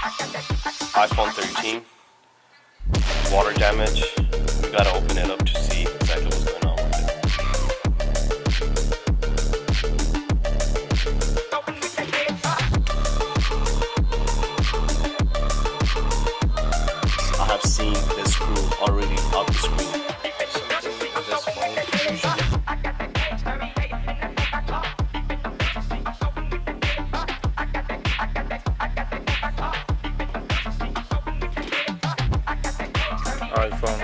iPhone 13, water damage. We gotta open it up to see exactly what's going on with it. I have seen this screw already out the screen. Something with this phone usually. iPhone